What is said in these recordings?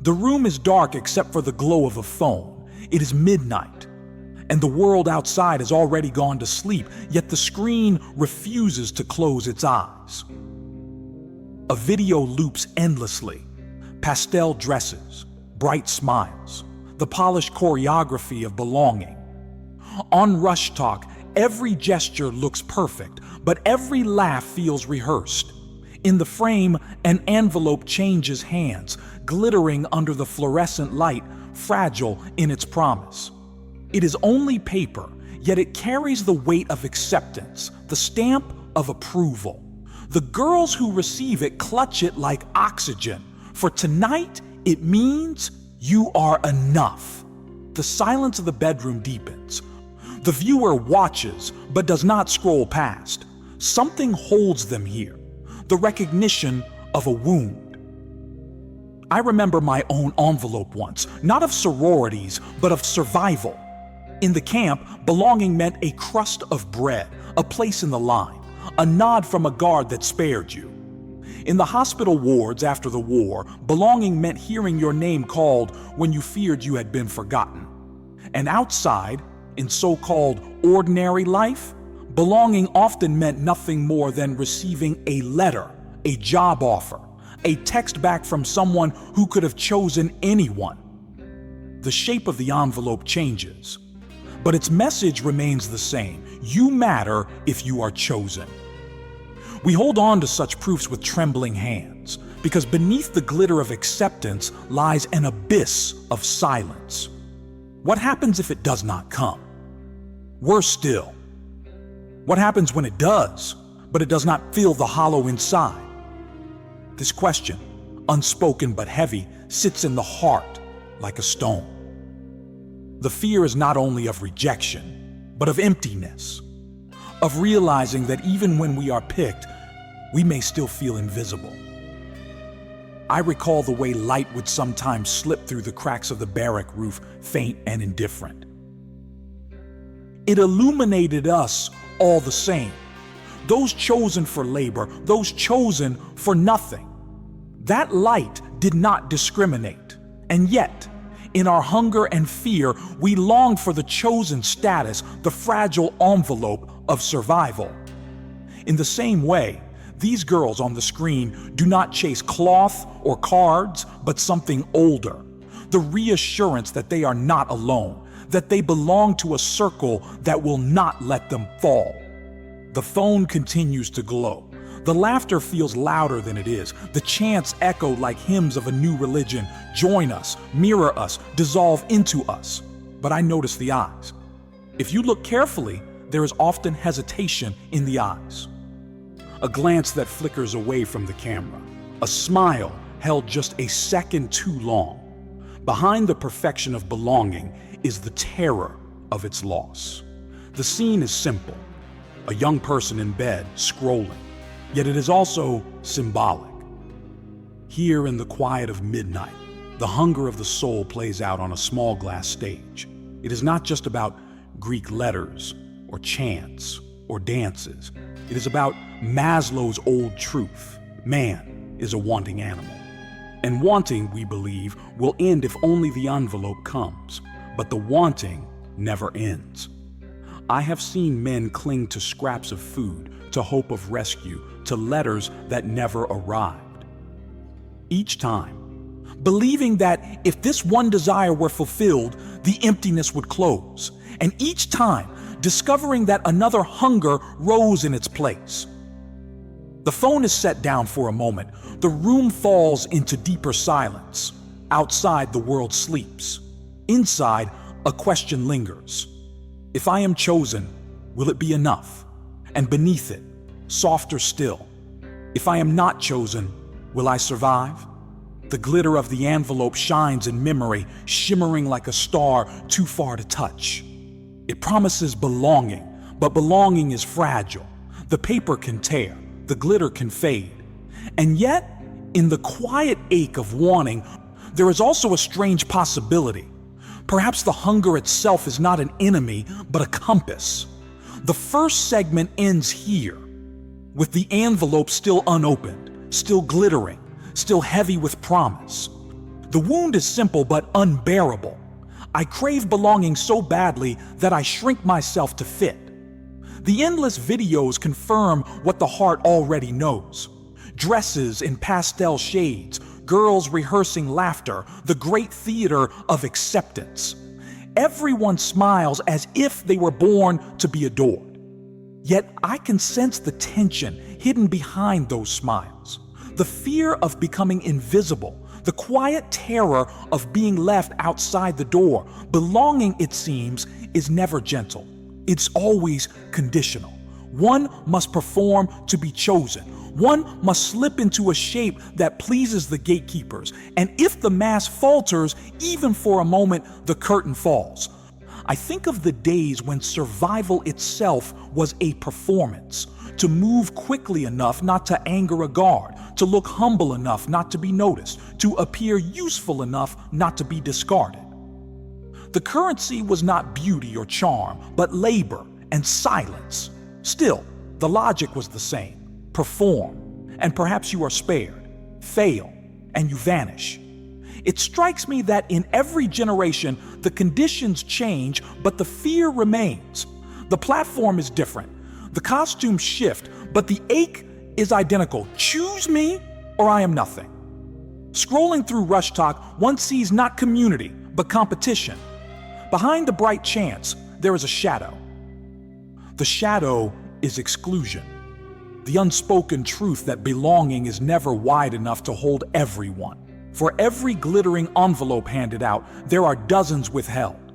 The room is dark except for the glow of a phone. It is midnight, and the world outside has already gone to sleep, yet the screen refuses to close its eyes. A video loops endlessly. Pastel dresses, bright smiles, the polished choreography of belonging. On RushTok, every gesture looks perfect, but every laugh feels rehearsed. In the frame, an envelope changes hands, glittering under the fluorescent light, fragile in its promise. It is only paper, yet it carries the weight of acceptance, the stamp of approval. The girls who receive it clutch it like oxygen, for tonight it means you are enough. The silence of the bedroom deepens. The viewer watches, but does not scroll past. Something holds them here, the recognition of a wound. I remember my own envelope once, not of sororities, but of survival. In the camp, belonging meant a crust of bread, a place in the line, a nod from a guard that spared you. In the hospital wards after the war, belonging meant hearing your name called when you feared you had been forgotten. And outside, in so-called ordinary life, belonging often meant nothing more than receiving a letter, a job offer, a text back from someone who could have chosen anyone. The shape of the envelope changes, but its message remains the same. You matter if you are chosen. We hold on to such proofs with trembling hands, because beneath the glitter of acceptance lies an abyss of silence. What happens if it does not come? Worse still, what happens when it does, but it does not fill the hollow inside? This question, unspoken but heavy, sits in the heart like a stone. The fear is not only of rejection, but of emptiness, of realizing that even when we are picked, we may still feel invisible. I recall the way light would sometimes slip through the cracks of the barrack roof, faint and indifferent. It illuminated us all the same. Those chosen for labor, those chosen for nothing. That light did not discriminate. And yet, in our hunger and fear, we longed for the chosen status, the fragile envelope of survival. In the same way, these girls on the screen do not chase cloth or cards, but something older. The reassurance that they are not alone, that they belong to a circle that will not let them fall. The phone continues to glow. The laughter feels louder than it is. The chants echo like hymns of a new religion. Join us, mirror us, dissolve into us. But I notice the eyes. If you look carefully, there is often hesitation in the eyes. A glance that flickers away from the camera. A smile held just a second too long. Behind the perfection of belonging is the terror of its loss. The scene is simple. A young person in bed, scrolling. Yet it is also symbolic. Here in the quiet of midnight, the hunger of the soul plays out on a small glass stage. It is not just about Greek letters or chants or dances. It is about Maslow's old truth. Man is a wanting animal. And wanting, we believe, will end if only the envelope comes. But the wanting never ends. I have seen men cling to scraps of food, to hope of rescue, to letters that never arrived. Each time, believing that if this one desire were fulfilled, the emptiness would close. And each time, discovering that another hunger rose in its place. The phone is set down for a moment. The room falls into deeper silence. Outside, the world sleeps. Inside, a question lingers. If I am chosen, will it be enough? And beneath it, softer still, if I am not chosen, will I survive? The glitter of the envelope shines in memory, shimmering like a star too far to touch. It promises belonging, but belonging is fragile. The paper can tear, the glitter can fade. And yet, in the quiet ache of wanting, there is also a strange possibility. Perhaps the hunger itself is not an enemy, but a compass. The first segment ends here, with the envelope still unopened, still glittering, still heavy with promise. The wound is simple but unbearable. I crave belonging so badly that I shrink myself to fit. The endless videos confirm what the heart already knows. Dresses in pastel shades, girls rehearsing laughter, the great theater of acceptance. Everyone smiles as if they were born to be adored. Yet I can sense the tension hidden behind those smiles. The fear of becoming invisible, the quiet terror of being left outside the door. Belonging, it seems, is never gentle. It's always conditional. One must perform to be chosen. One must slip into a shape that pleases the gatekeepers. And if the mask falters, even for a moment, the curtain falls. I think of the days when survival itself was a performance. To move quickly enough not to anger a guard, to look humble enough not to be noticed, to appear useful enough not to be discarded. The currency was not beauty or charm, but labor and silence. Still, the logic was the same. Perform, and perhaps you are spared. Fail, and you vanish. It strikes me that in every generation, the conditions change, but the fear remains. The platform is different. The costumes shift, but the ache is identical. Choose me, or I am nothing. Scrolling through RushTok, one sees not community, but competition. Behind the bright chance, there is a shadow. The shadow is exclusion. The unspoken truth that belonging is never wide enough to hold everyone. For every glittering envelope handed out, there are dozens withheld.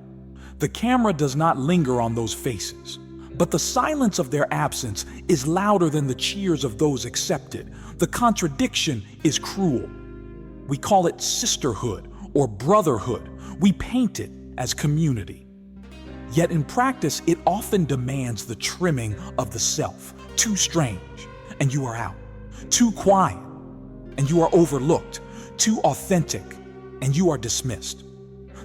The camera does not linger on those faces, but the silence of their absence is louder than the cheers of those accepted. The contradiction is cruel. We call it sisterhood or brotherhood. We paint it as community. Yet in practice, it often demands the trimming of the self. Too strange, and you are out. Too quiet, and you are overlooked. Too authentic, and you are dismissed.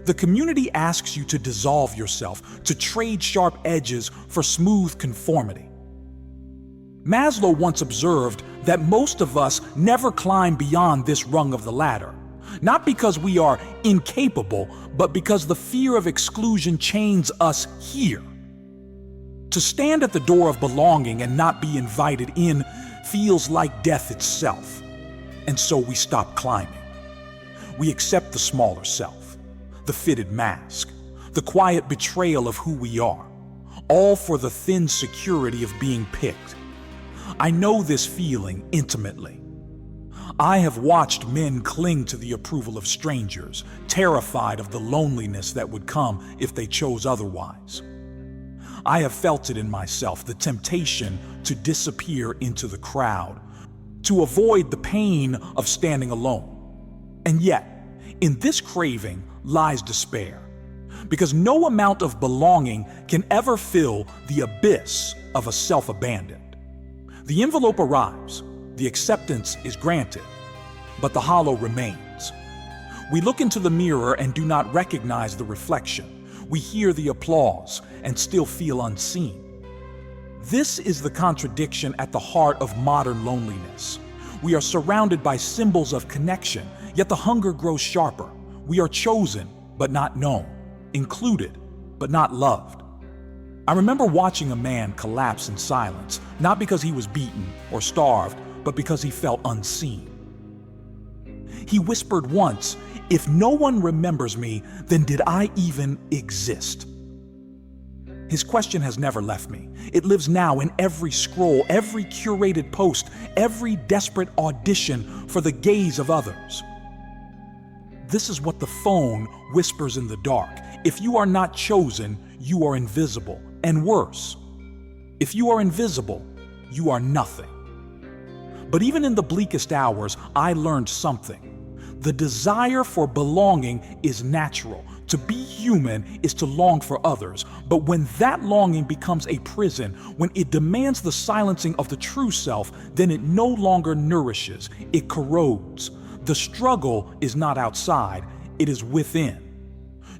The community asks you to dissolve yourself, to trade sharp edges for smooth conformity. Maslow once observed that most of us never climb beyond this rung of the ladder, not because we are incapable, but because the fear of exclusion chains us here. To stand at the door of belonging and not be invited in feels like death itself, and so we stop climbing. We accept the smaller self, the fitted mask, the quiet betrayal of who we are, all for the thin security of being picked. I know this feeling intimately. I have watched men cling to the approval of strangers, terrified of the loneliness that would come if they chose otherwise. I have felt it in myself, the temptation to disappear into the crowd, to avoid the pain of standing alone. And yet, in this craving lies despair, because no amount of belonging can ever fill the abyss of a self-abandoned. The envelope arrives, the acceptance is granted, but the hollow remains. We look into the mirror and do not recognize the reflection. We hear the applause and still feel unseen. This is the contradiction at the heart of modern loneliness. We are surrounded by symbols of connection, yet the hunger grows sharper. We are chosen, but not known, included, but not loved. I remember watching a man collapse in silence, not because he was beaten or starved, but because he felt unseen. He whispered once, "If no one remembers me, then did I even exist?" His question has never left me. It lives now in every scroll, every curated post, every desperate audition for the gaze of others. This is what the phone whispers in the dark. If you are not chosen, you are invisible. And worse, if you are invisible, you are nothing. But even in the bleakest hours, I learned something. The desire for belonging is natural. To be human is to long for others. But when that longing becomes a prison, when it demands the silencing of the true self, then it no longer nourishes, it corrodes. The struggle is not outside, it is within.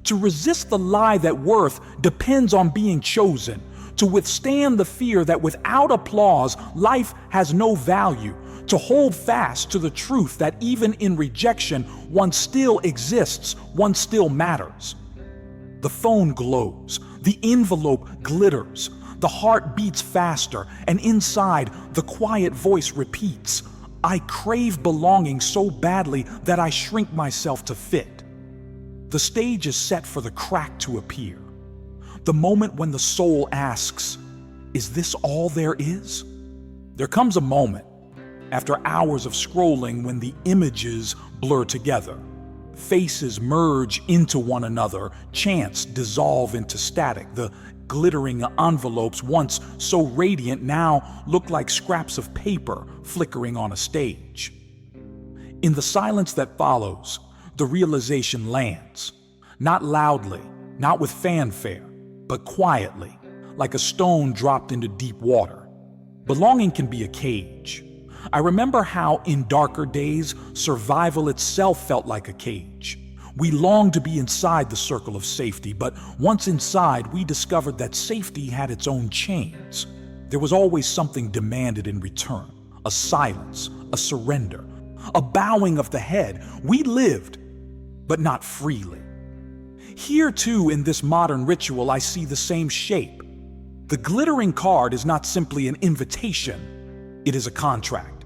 To resist the lie that worth depends on being chosen, to withstand the fear that without applause, life has no value, to hold fast to the truth that even in rejection, one still exists, one still matters. The phone glows, the envelope glitters, the heart beats faster, and inside, the quiet voice repeats, "I crave belonging so badly that I shrink myself to fit." The stage is set for the crack to appear. The moment when the soul asks, "Is this all there is?" There comes a moment, after hours of scrolling, when the images blur together. Faces merge into one another, chants dissolve into static. The glittering envelopes, once so radiant, now look like scraps of paper flickering on a stage. In the silence that follows, the realization lands. Not loudly, not with fanfare, but quietly, like a stone dropped into deep water. Belonging can be a cage. I remember how, in darker days, survival itself felt like a cage. We longed to be inside the circle of safety, but once inside, we discovered that safety had its own chains. There was always something demanded in return, a silence, a surrender, a bowing of the head. We lived, but not freely. Here, too, in this modern ritual, I see the same shape. The glittering card is not simply an invitation, it is a contract.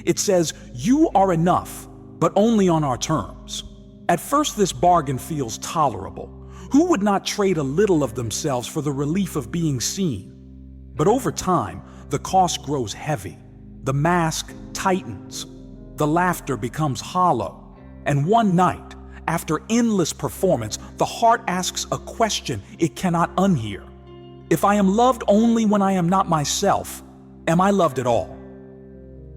It says, "You are enough, but only on our terms." At first, this bargain feels tolerable. Who would not trade a little of themselves for the relief of being seen? But over time, the cost grows heavy. The mask tightens. The laughter becomes hollow. And one night, after endless performance, the heart asks a question it cannot unhear. If I am loved only when I am not myself, am I loved at all?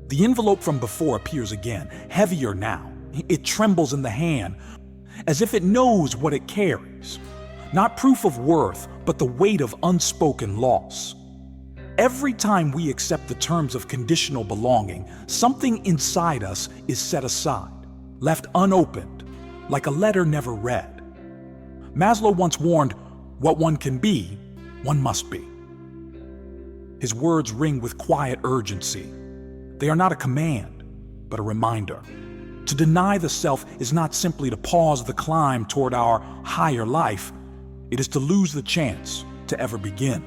The envelope from before appears again, heavier now. It trembles in the hand, as if it knows what it carries. Not proof of worth, but the weight of unspoken loss. Every time we accept the terms of conditional belonging, something inside us is set aside, left unopened, like a letter never read. Maslow once warned, "What one can be, one must be." His words ring with quiet urgency. They are not a command, but a reminder. To deny the self is not simply to pause the climb toward our higher life. It is to lose the chance to ever begin.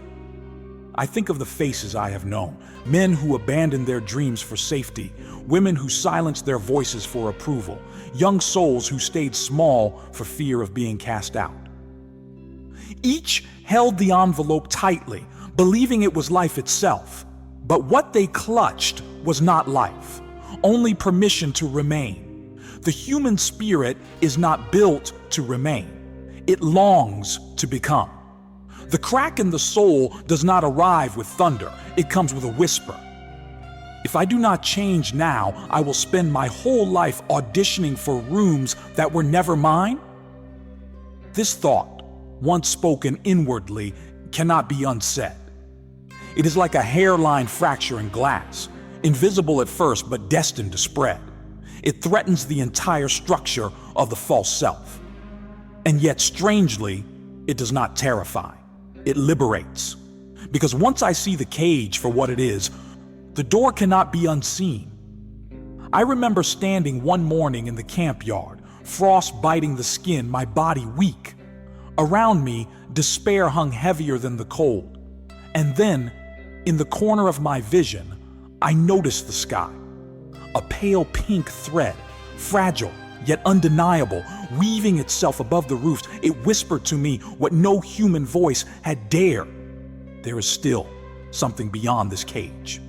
I think of the faces I have known, men who abandoned their dreams for safety, women who silenced their voices for approval, young souls who stayed small for fear of being cast out. Each held the envelope tightly, believing it was life itself. But what they clutched was not life, only permission to remain. The human spirit is not built to remain. It longs to become. The crack in the soul does not arrive with thunder, it comes with a whisper. If I do not change now, I will spend my whole life auditioning for rooms that were never mine. This thought, once spoken inwardly, cannot be unsaid. It is like a hairline fracture in glass, invisible at first but destined to spread. It threatens the entire structure of the false self. And yet, strangely, it does not terrify. It liberates. Because once I see the cage for what it is, the door cannot be unseen. I remember standing one morning in the camp yard, frost biting the skin, my body weak. Around me, despair hung heavier than the cold. And then, in the corner of my vision, I noticed the sky. A pale pink thread, fragile yet undeniable, weaving itself above the roofs. It whispered to me what no human voice had dared. There is still something beyond this cage.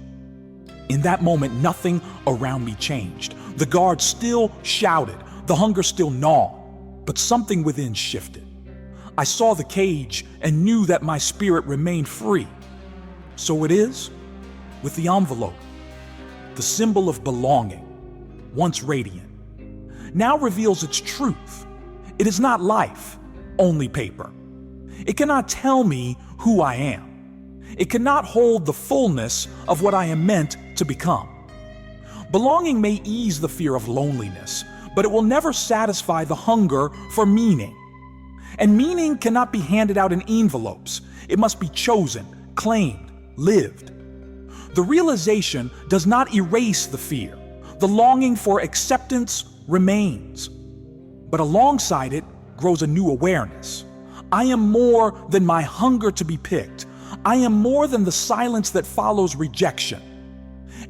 In that moment, nothing around me changed. The guard still shouted, the hunger still gnawed, but something within shifted. I saw the cage and knew that my spirit remained free. So it is with the envelope. The symbol of belonging, once radiant, now reveals its truth. It is not life, only paper. It cannot tell me who I am. It cannot hold the fullness of what I am meant to become. Belonging may ease the fear of loneliness, but it will never satisfy the hunger for meaning. And meaning cannot be handed out in envelopes. It must be chosen, claimed, lived. The realization does not erase the fear. The longing for acceptance remains. But alongside it grows a new awareness. I am more than my hunger to be picked. I am more than the silence that follows rejection.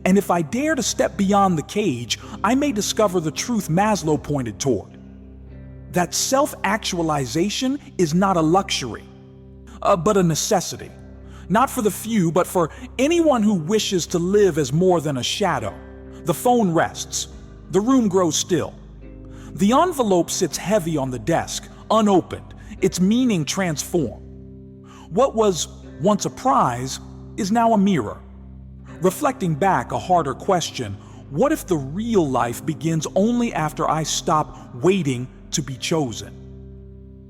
And if I dare to step beyond the cage, I may discover the truth Maslow pointed toward. That self-actualization is not a luxury, but a necessity. Not for the few, but for anyone who wishes to live as more than a shadow. The phone rests. The room grows still. The envelope sits heavy on the desk, unopened, its meaning transformed. What was once a prize is now a mirror. Reflecting back, a harder question: what if the real life begins only after I stop waiting to be chosen?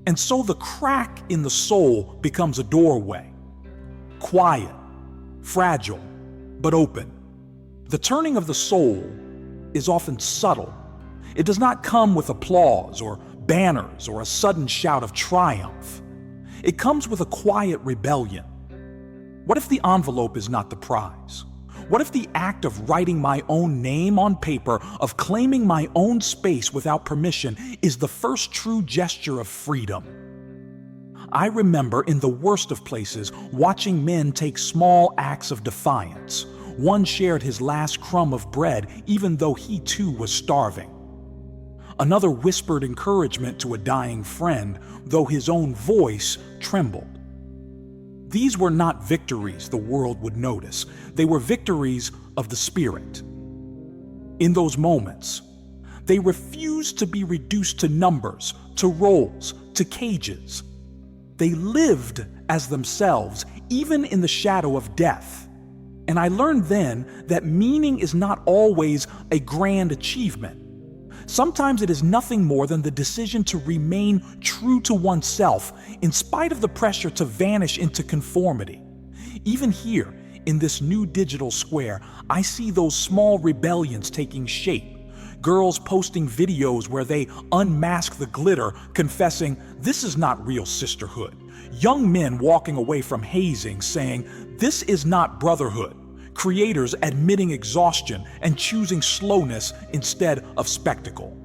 And so the crack in the soul becomes a doorway. Quiet, fragile, but open. The turning of the soul is often subtle. It does not come with applause or banners or a sudden shout of triumph. It comes with a quiet rebellion. What if the envelope is not the prize? What if the act of writing my own name on paper, of claiming my own space without permission, is the first true gesture of freedom? I remember, in the worst of places, watching men take small acts of defiance. One shared his last crumb of bread, even though he too was starving. Another whispered encouragement to a dying friend, though his own voice trembled. These were not victories the world would notice. They were victories of the spirit. In those moments, they refused to be reduced to numbers, to roles, to cages. They lived as themselves, even in the shadow of death. And I learned then that meaning is not always a grand achievement. Sometimes it is nothing more than the decision to remain true to oneself in spite of the pressure to vanish into conformity. Even here, in this new digital square, I see those small rebellions taking shape. Girls posting videos where they unmask the glitter, confessing, "This is not real sisterhood." Young men walking away from hazing, saying, "This is not brotherhood." Creators admitting exhaustion and choosing slowness instead of spectacle.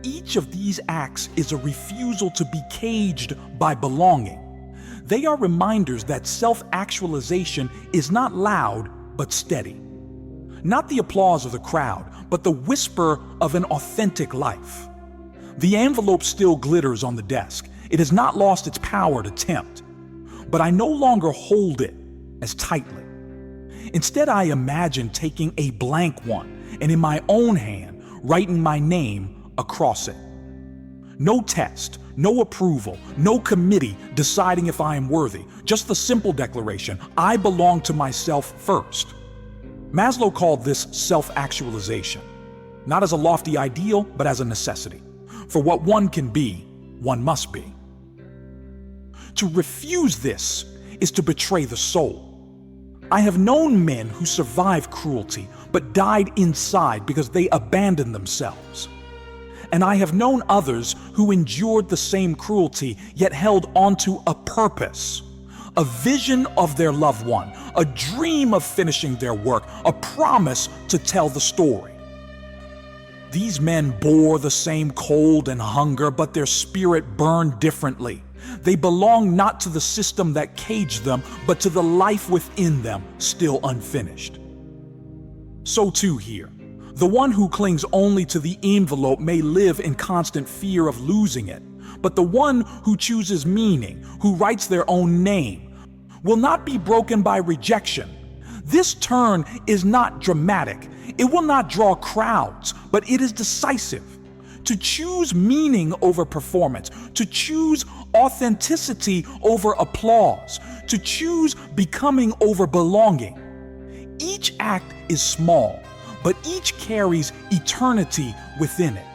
Each of these acts is a refusal to be caged by belonging. They are reminders that self-actualization is not loud but steady. Not the applause of the crowd, but the whisper of an authentic life. The envelope still glitters on the desk. It has not lost its power to tempt. But I no longer hold it as tightly. Instead, I imagine taking a blank one and in my own hand, writing my name across it. No test, no approval, no committee deciding if I am worthy. Just the simple declaration: I belong to myself first. Maslow called this self-actualization, not as a lofty ideal, but as a necessity. For what one can be, one must be. To refuse this is to betray the soul. I have known men who survived cruelty, but died inside because they abandoned themselves. And I have known others who endured the same cruelty, yet held onto a purpose, a vision of their loved one, a dream of finishing their work, a promise to tell the story. These men bore the same cold and hunger, but their spirit burned differently. They belong not to the system that caged them, but to the life within them, still unfinished. So too here. The one who clings only to the envelope may live in constant fear of losing it, but the one who chooses meaning, who writes their own name, will not be broken by rejection. This turn is not dramatic. It will not draw crowds, but it is decisive. To choose meaning over performance, to choose authenticity over applause, to choose becoming over belonging. Each act is small, but each carries eternity within it.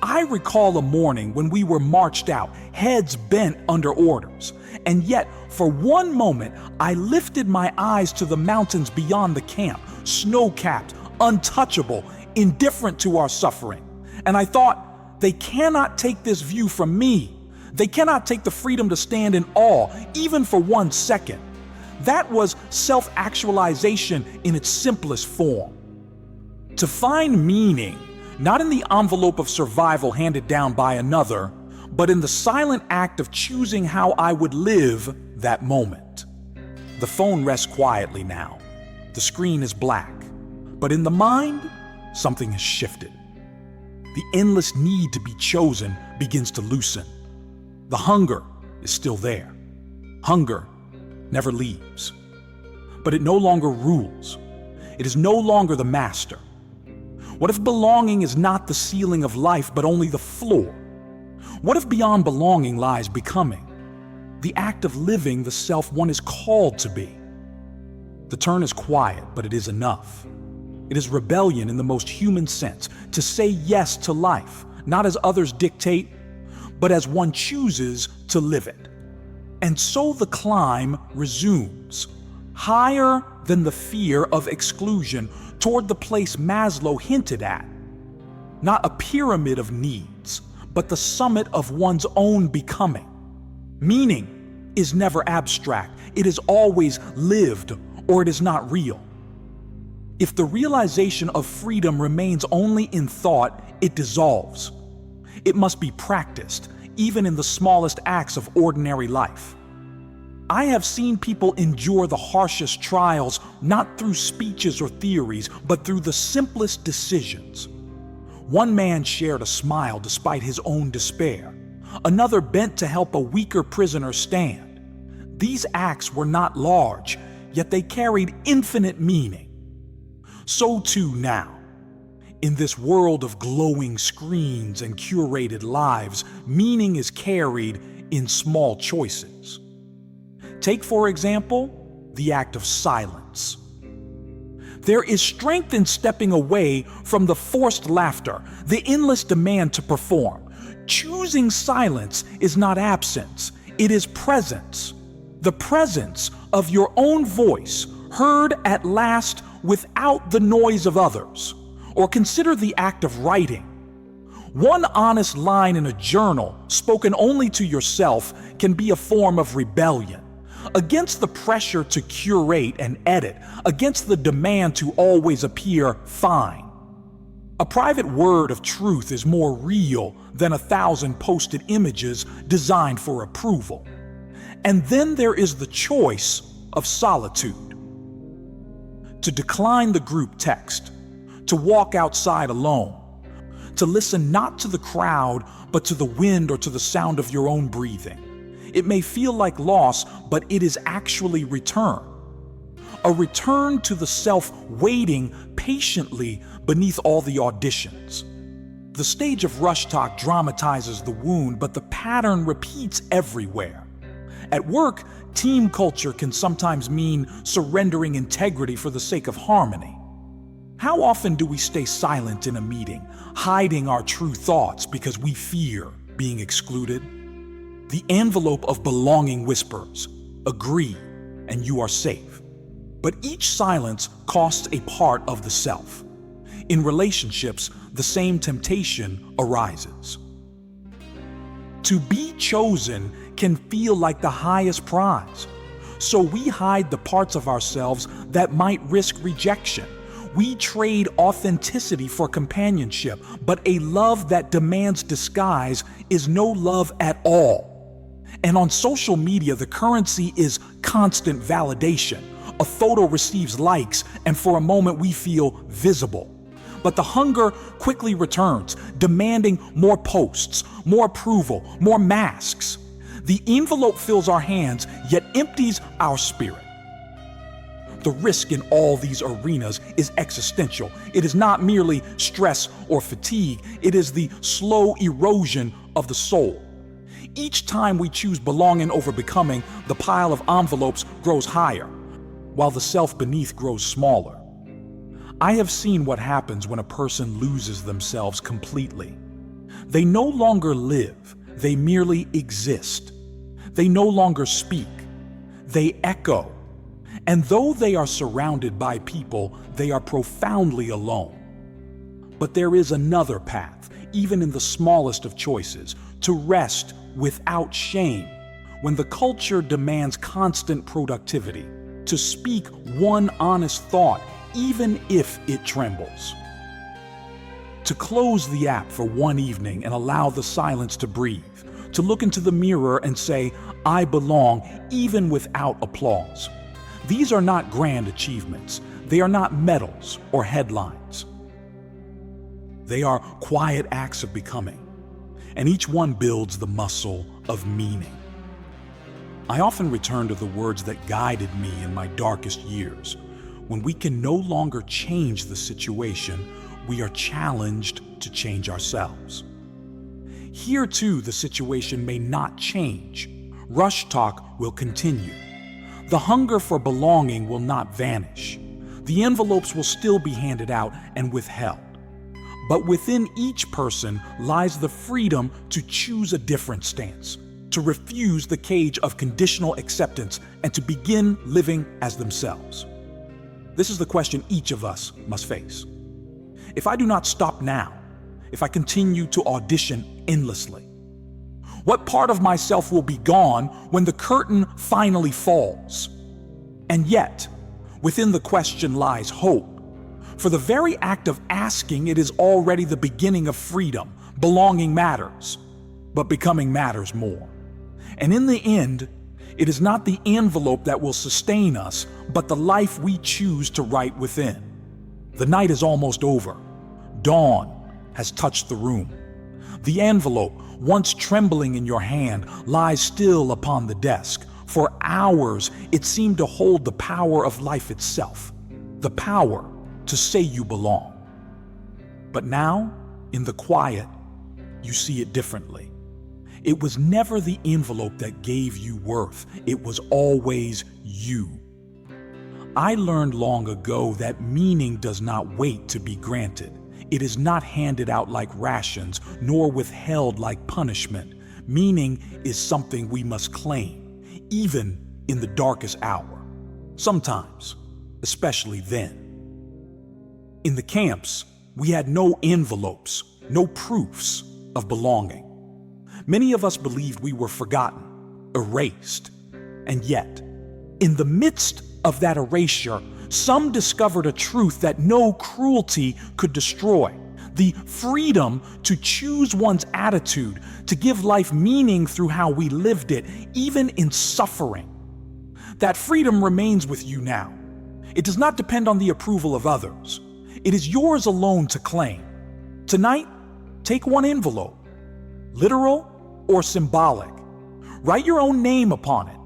I recall a morning when we were marched out, heads bent under orders, and yet for one moment I lifted my eyes to the mountains beyond the camp, snow-capped, untouchable, indifferent to our suffering. And I thought, they cannot take this view from me. They cannot take the freedom to stand in awe, even for 1 second. That was self-actualization in its simplest form. To find meaning, not in the envelope of survival handed down by another, but in the silent act of choosing how I would live that moment. The phone rests quietly now. The screen is black. But in the mind, something has shifted. The endless need to be chosen begins to loosen. The hunger is still there. Hunger never leaves. But it no longer rules. It is no longer the master. What if belonging is not the ceiling of life, but only the floor? What if beyond belonging lies becoming? The act of living the self one is called to be. The turn is quiet, but it is enough. It is rebellion in the most human sense, to say yes to life, not as others dictate, but as one chooses to live it. And so the climb resumes, higher than the fear of exclusion, toward the place Maslow hinted at. Not a pyramid of needs, but the summit of one's own becoming. Meaning is never abstract. It is always lived, or it is not real. If the realization of freedom remains only in thought, it dissolves. It must be practiced, even in the smallest acts of ordinary life. I have seen people endure the harshest trials not through speeches or theories, but through the simplest decisions. One man shared a smile despite his own despair. Another bent to help a weaker prisoner stand. These acts were not large, yet they carried infinite meaning. So too now. In this world of glowing screens and curated lives, meaning is carried in small choices. Take, for example, the act of silence. There is strength in stepping away from the forced laughter, the endless demand to perform. Choosing silence is not absence, it is presence. The presence of your own voice, heard at last without the noise of others. Or consider the act of writing. One honest line in a journal, spoken only to yourself, can be a form of rebellion. Against the pressure to curate and edit, against the demand to always appear fine. A private word of truth is more real than 1,000 posted images designed for approval. And then there is the choice of solitude. To decline the group text, to walk outside alone, to listen not to the crowd, but to the wind or to the sound of your own breathing. It may feel like loss, but it is actually return. A return to the self waiting patiently beneath all the auditions. The stage of RushTok dramatizes the wound, but the pattern repeats everywhere. At work, team culture can sometimes mean surrendering integrity for the sake of harmony. How often do we stay silent in a meeting, hiding our true thoughts because we fear being excluded? The envelope of belonging whispers, agree, and you are safe. But each silence costs a part of the self. In relationships, the same temptation arises. To be chosen can feel like the highest prize. So we hide the parts of ourselves that might risk rejection. We trade authenticity for companionship, but a love that demands disguise is no love at all. And on social media, the currency is constant validation. A photo receives likes, and for a moment we feel visible. But the hunger quickly returns, demanding more posts, more approval, more masks. The envelope fills our hands, yet empties our spirit. The risk in all these arenas is existential. It is not merely stress or fatigue. It is the slow erosion of the soul. Each time we choose belonging over becoming, the pile of envelopes grows higher, while the self beneath grows smaller. I have seen what happens when a person loses themselves completely. They no longer live, they merely exist. They no longer speak, they echo. And though they are surrounded by people, they are profoundly alone. But there is another path, even in the smallest of choices, to rest without shame when the culture demands constant productivity. to speak one honest thought, even if it trembles. To close the app for one evening and allow the silence to breathe. To look into the mirror and say, I belong, even without applause. These are not grand achievements. They are not medals or headlines. They are quiet acts of becoming, and each one builds the muscle of meaning. I often return to the words that guided me in my darkest years. When we can no longer change the situation, we are challenged to change ourselves. Here too, the situation may not change. RushTok will continue. The hunger for belonging will not vanish. The envelopes will still be handed out and withheld. But within each person lies the freedom to choose a different stance, to refuse the cage of conditional acceptance, and to begin living as themselves. This is the question each of us must face. If I do not stop now, if I continue to audition endlessly, what part of myself will be gone when the curtain finally falls? And yet, within the question lies hope. For the very act of asking, it is already the beginning of freedom. Belonging matters, but becoming matters more. And in the end, it is not the envelope that will sustain us, but the life we choose to write within. The night is almost over. Dawn has touched the room. The envelope, once trembling in your hand, lies still upon the desk. For hours, it seemed to hold the power of life itself, the power to say you belong. But now, in the quiet, you see it differently. It was never the envelope that gave you worth. It was always you. I learned long ago that meaning does not wait to be granted. It is not handed out like rations, nor withheld like punishment. Meaning is something we must claim, even in the darkest hour. Sometimes, especially then. In the camps, we had no envelopes, no proofs of belonging. Many of us believed we were forgotten, erased. And yet, in the midst of that erasure, some discovered a truth that no cruelty could destroy. The freedom to choose one's attitude, to give life meaning through how we lived it, even in suffering. That freedom remains with you now. It does not depend on the approval of others. It is yours alone to claim. Tonight, take one envelope, literal or symbolic. Write your own name upon it.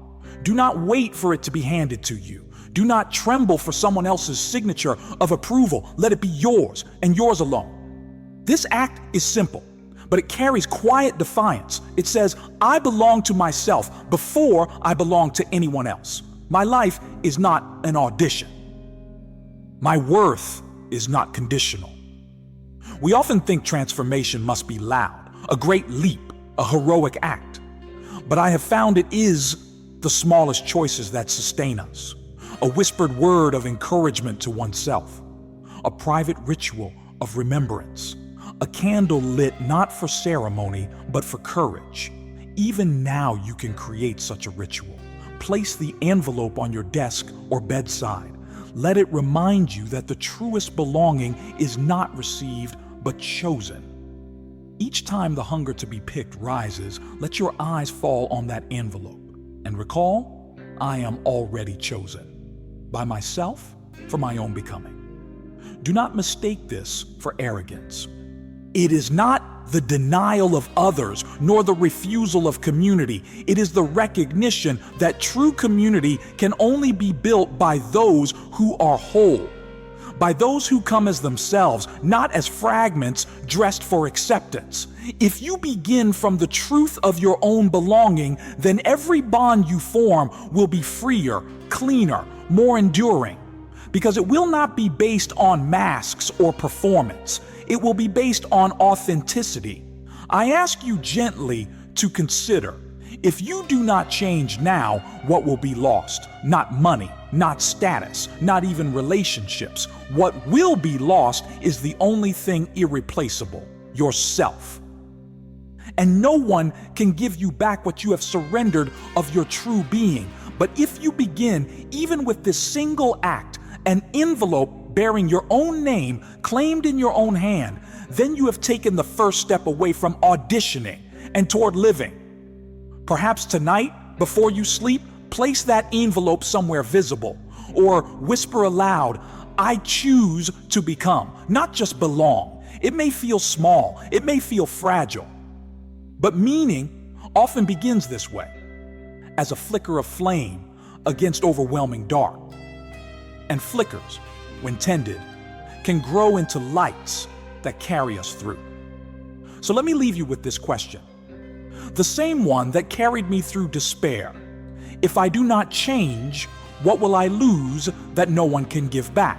Do not wait for it to be handed to you. Do not tremble for someone else's signature of approval. Let it be yours and yours alone. This act is simple, but it carries quiet defiance. It says, I belong to myself before I belong to anyone else. My life is not an audition. My worth is not conditional. We often think transformation must be loud, a great leap, a heroic act. But I have found it is the smallest choices that sustain us. A whispered word of encouragement to oneself, a private ritual of remembrance, a candle lit not for ceremony, but for courage. Even now you can create such a ritual. Place the envelope on your desk or bedside. Let it remind you that the truest belonging is not received, but chosen. Each time the hunger to be picked rises, let your eyes fall on that envelope. And recall, I am already chosen. By myself, for my own becoming. Do not mistake this for arrogance. It is not the denial of others, nor the refusal of community. It is the recognition that true community can only be built by those who are whole, by those who come as themselves, not as fragments dressed for acceptance. If you begin from the truth of your own belonging, then every bond you form will be freer, cleaner, more enduring, because it will not be based on masks or performance. It will be based on authenticity. I ask you gently to consider, if you do not change now, what will be lost? Not money, not status, not even relationships. What will be lost is the only thing irreplaceable, yourself. And no one can give you back what you have surrendered of your true being. But if you begin, even with this single act, an envelope bearing your own name claimed in your own hand, then you have taken the first step away from auditioning and toward living. Perhaps tonight, before you sleep, place that envelope somewhere visible, or whisper aloud, "I choose to become," not just belong. It may feel small, it may feel fragile, but meaning often begins this way, as a flicker of flame against overwhelming dark. And flickers, when tended, can grow into lights that carry us through. So let me leave you with this question, the same one that carried me through despair. If I do not change, what will I lose that no one can give back?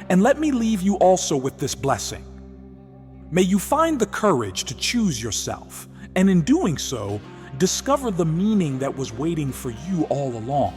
And let me leave you also with this blessing. May you find the courage to choose yourself, and in doing so, discover the meaning that was waiting for you all along.